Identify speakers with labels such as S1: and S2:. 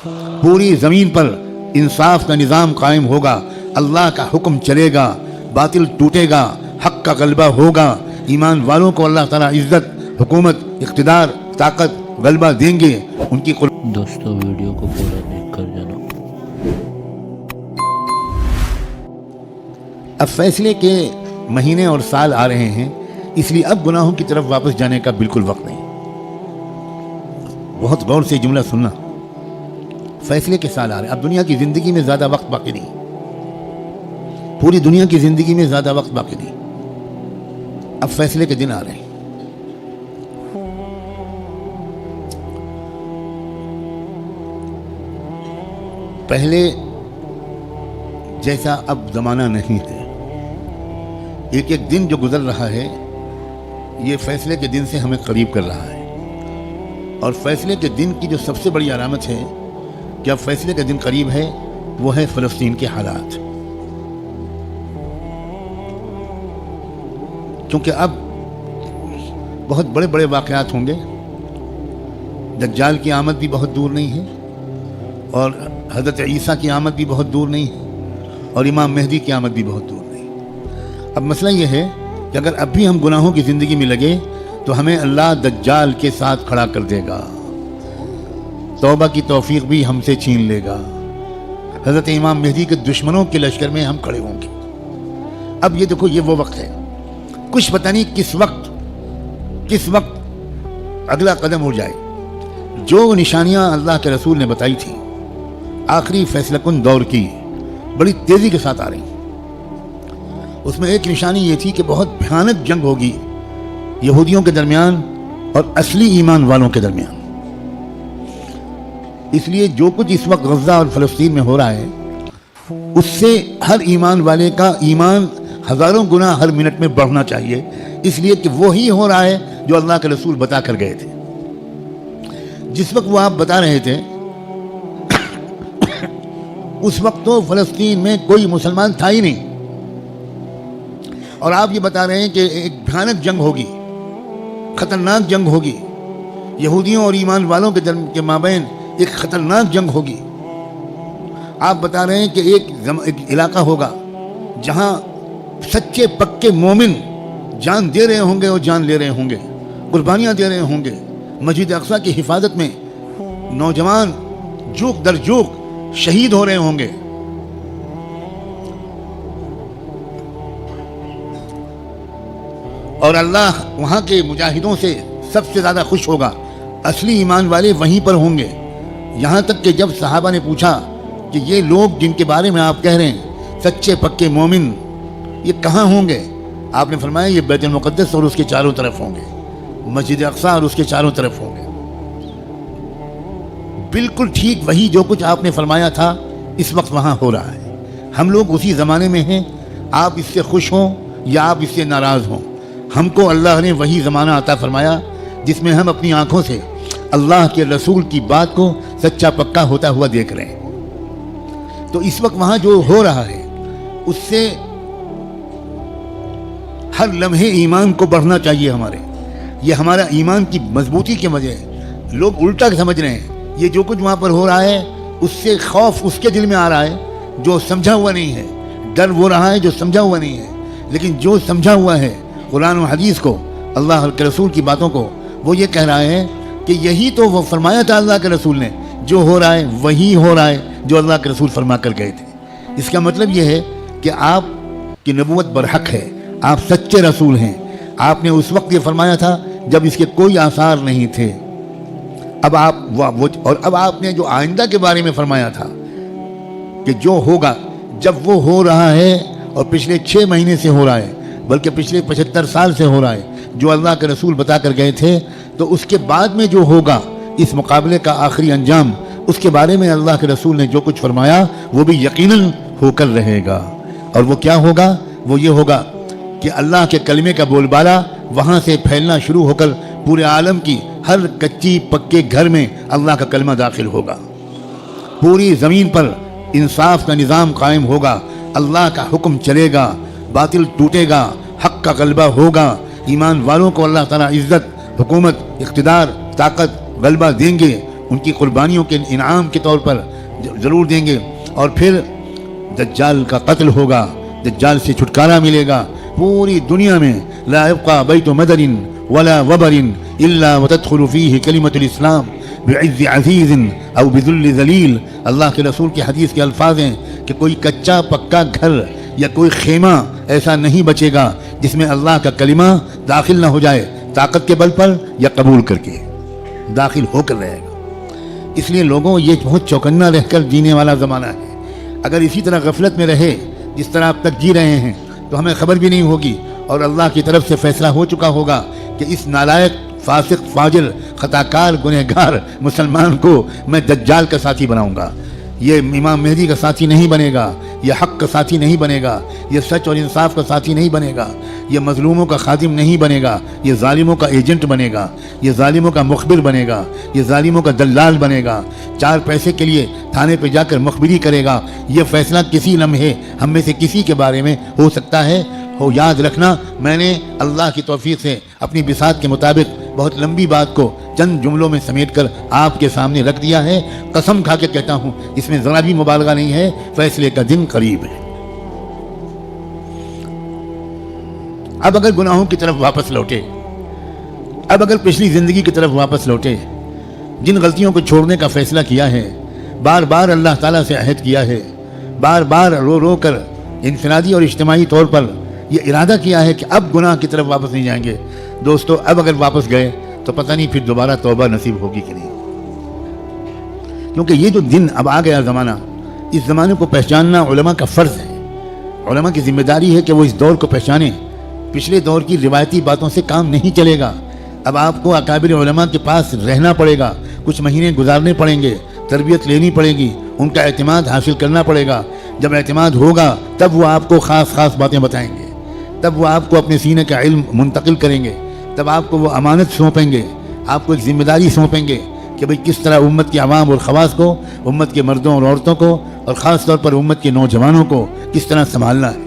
S1: पूरी ज़मीन पर इंसाफ का निज़ाम कायम होगा, अल्लाह का हुक्म चलेगा, बातिल टूटेगा, हक़ का गलबा होगा। ईमान वालों को अल्लाह ताला इज़्ज़त, हुकूमत, इक़्तिदार, ताकत, गलबा देंगे। उनकी
S2: दोस्तों वीडियो को पूरा देख कर जाना।
S1: अब फैसले के महीने और साल आ रहे हैं, इसलिए अब गुनाहों की तरफ वापस जाने का बिल्कुल वक्त नहीं। बहुत गौर से जुमला सुनना, फैसले के साल आ रहे हैं। अब दुनिया की ज़िंदगी में ज़्यादा वक्त बाकी नहीं, पूरी दुनिया की ज़िंदगी में ज़्यादा वक्त बाकी नहीं। अब फैसले के दिन आ रहे हैं। पहले जैसा अब ज़माना नहीं है। एक एक दिन जो गुजर रहा है ये फैसले के दिन से हमें करीब कर रहा है। और फैसले के दिन की जो सबसे बड़ी अलामत है कि अब फैसले का दिन करीब है, वो है फ़लस्तीन के हालात। क्योंकि अब बहुत बड़े बड़े वाक़यात होंगे। दज्जाल की आमद भी बहुत दूर नहीं है, और हज़रत ईसा की आमद भी बहुत दूर नहीं है, और इमाम मेहदी की आमद भी बहुत दूर नहीं। अब मसला ये है कि अगर अब भी हम गुनाहों की ज़िंदगी में लगे तो हमें अल्लाह दज्जाल के साथ खड़ा कर देगा, तौबा की तौफीक भी हमसे छीन लेगा। हज़रत इमाम मेहदी के दुश्मनों के लश्कर में हम खड़े होंगे। अब ये देखो, ये वो वक्त है, कुछ पता नहीं किस वक्त अगला कदम हो जाए। जो निशानियां अल्लाह के रसूल ने बताई थी आखिरी फैसलाकुन दौर की, बड़ी तेज़ी के साथ आ रही। उसमें एक निशानी ये थी कि बहुत भयानक जंग होगी यहूदियों के दरमियान और असली ईमान वालों के दरमियान। इसलिए जो कुछ इस वक्त गज़ा और फ़लस्तीन में हो रहा है, उससे हर ईमान वाले का ईमान हज़ारों गुना हर मिनट में बढ़ना चाहिए, इसलिए कि वो ही हो रहा है जो अल्लाह के रसूल बता कर गए थे। जिस वक्त वो आप बता रहे थे उस वक्त तो फ़लस्तीन में कोई मुसलमान था ही नहीं, और आप ये बता रहे हैं कि एक भयानक जंग होगी, ख़तरनाक जंग होगी, यहूदियों और ईमान वालों के माबैन एक ख़तरनाक जंग होगी। आप बता रहे हैं कि एक इलाका होगा जहाँ सच्चे पक्के मोमिन जान दे रहे होंगे और जान ले रहे होंगे, कुर्बानियाँ दे रहे होंगे। मस्जिद अक़सा की हिफाजत में नौजवान जूक दर जूक शहीद हो रहे होंगे। और अल्लाह वहाँ के मुजाहिदों से सबसे ज़्यादा खुश होगा, असली ईमान वाले वहीं पर होंगे। यहाँ तक कि जब सहाबा ने पूछा कि ये लोग जिनके बारे में आप कह रहे हैं सच्चे पक्के मोमिन, ये कहाँ होंगे, आपने फरमाया ये बैतुल मुक़द्दस और उसके चारों तरफ होंगे, मस्जिद अक़सा और उसके चारों तरफ होंगे। बिल्कुल ठीक वही जो कुछ आपने फरमाया था इस वक्त वहाँ हो रहा है। हम लोग उसी ज़माने में हैं। आप इससे खुश हों या आप इससे नाराज़ हों, हमको अल्लाह ने वही ज़माना अता फरमाया जिसमें हम अपनी आँखों से अल्लाह के रसूल की बात को सच्चा पक्का होता हुआ देख रहे हैं। तो इस वक्त वहाँ जो हो रहा है उससे हर लम्हे ईमान को बढ़ना चाहिए हमारे। ये हमारा ईमान की मजबूती की वजह है। लोग उल्टा समझ रहे हैं, ये जो कुछ वहाँ पर हो रहा है उससे खौफ उसके दिल में आ रहा है जो समझा हुआ नहीं है, डर वो रहा है जो समझा हुआ नहीं है। लेकिन जो समझा हुआ है कुरान और हदीस को, अल्लाह के रसूल की बातों को, वो ये कह रहा है कि यही तो वो फरमाया था अल्लाह के रसूल ने, जो हो रहा है वही हो रहा है जो अल्लाह के रसूल फरमा कर गए थे। इसका मतलब ये है कि आप की नबूवत बरहक है, आप सच्चे रसूल हैं। आपने उस वक्त ये फरमाया था जब इसके कोई आसार नहीं थे। अब अब आपने जो आइंदा के बारे में फरमाया था कि जो होगा, जब वो हो रहा है और पिछले 6 महीने से हो रहा है, बल्कि पिछले 75 साल से हो रहा है, जो अल्लाह के रसूल बता कर गए थे, तो उसके बाद में जो होगा इस मुकाबले का आखिरी अंजाम, उसके बारे में अल्लाह के रसूल ने जो कुछ फरमाया वो भी यकीनन होकर रहेगा। और वो क्या होगा? वो ये होगा कि अल्लाह के कलमे का बोलबाला वहाँ से फैलना शुरू होकर पूरे आलम की हर कच्ची पक्के घर में अल्लाह का कलमा दाखिल होगा। पूरी ज़मीन पर इंसाफ का निज़ाम कायम होगा, अल्लाह का हुक्म चलेगा, बातिल टूटेगा, हक़ का गलबा होगा। ईमान वालों को अल्लाह ताला इज़्ज़त, हुकूमत, इक़्तिदार, ताकत, गलबा देंगे। ان کی قربانیوں کے انعام کے طور پر ضرور دیں گے. اور پھر دجال کا قتل ہوگا, دجال سے چھٹکارا ملے گا. پوری دنیا میں لا يبقى بیت مدر ولا وبر الا وتدخل فيه کلمۃ الاسلام بعز عزیز او بذل ذلیل. اللہ کے رسول کی حدیث کے الفاظ ہیں کہ کوئی کچا پکا گھر یا کوئی خیمہ ایسا نہیں بچے گا جس میں اللہ کا کلمہ داخل نہ ہو جائے, طاقت کے بل پر یا قبول کر کے داخل ہو کر رہے گا. اس لیے لوگوں, یہ بہت چوکنا رہ کر جینے والا زمانہ ہے. اگر اسی طرح غفلت میں رہے جس طرح اب تک جی رہے ہیں تو ہمیں خبر بھی نہیں ہوگی, اور اللہ کی طرف سے فیصلہ ہو چکا ہوگا کہ اس نالائق, فاسق, فاجر, خطاکار, گنہگار مسلمان کو میں دجال کا ساتھی بناؤں گا. یہ امام مہدی کا ساتھی نہیں بنے گا, یہ حق کا ساتھی نہیں بنے گا, یہ سچ اور انصاف کا ساتھی نہیں بنے گا, یہ مظلوموں کا خادم نہیں بنے گا, یہ ظالموں کا ایجنٹ بنے گا, یہ ظالموں کا مخبر بنے گا, یہ ظالموں کا دلال بنے گا, 4 پیسے کے لیے تھانے پہ جا کر مخبری کرے گا. یہ فیصلہ کسی لمحے ہم میں سے کسی کے بارے میں ہو سکتا ہے. یاد رکھنا, میں نے اللہ کی توفیق سے اپنی بساط کے مطابق بہت لمبی بات کو چند جملوں میں سمیٹ کر آپ کے سامنے رکھ دیا ہے. قسم کھا کے کہتا ہوں, اس میں ذرا بھی مبالغہ نہیں ہے. فیصلے کا دن قریب ہے. اب اگر گناہوں کی طرف واپس لوٹے, اب اگر پچھلی زندگی کی طرف واپس لوٹے, جن غلطیوں کو چھوڑنے کا فیصلہ کیا ہے, بار بار اللہ تعالیٰ سے عہد کیا ہے, بار بار رو رو کر انفرادی اور اجتماعی طور پر یہ ارادہ کیا ہے کہ اب گناہ کی طرف واپس نہیں جائیں گے. دوستو, اب اگر واپس گئے تو پتہ نہیں پھر دوبارہ توبہ نصیب ہوگی کہ نہیں. کیونکہ یہ جو دن اب آ گیا زمانہ, اس زمانے کو پہچاننا علماء کا فرض ہے. علماء کی ذمہ داری ہے کہ وہ اس دور کو پہچانیں. پچھلے دور کی روایتی باتوں سے کام نہیں چلے گا. اب آپ کو اکابر علماء کے پاس رہنا پڑے گا, کچھ مہینے گزارنے پڑیں گے, تربیت لینی پڑے گی, ان کا اعتماد حاصل کرنا پڑے گا. جب اعتماد ہوگا تب وہ آپ کو خاص خاص باتیں بتائیں گے, تب وہ آپ کو اپنے سینے کا علم منتقل کریں گے, تب آپ کو وہ امانت سونپیں گے, آپ کو ایک ذمہ داری سونپیں گے کہ بھئی کس طرح امت کے عوام اور خواص کو, امت کے مردوں اور عورتوں کو, اور خاص طور پر امت کے نوجوانوں کو کس طرح سنبھالنا ہے.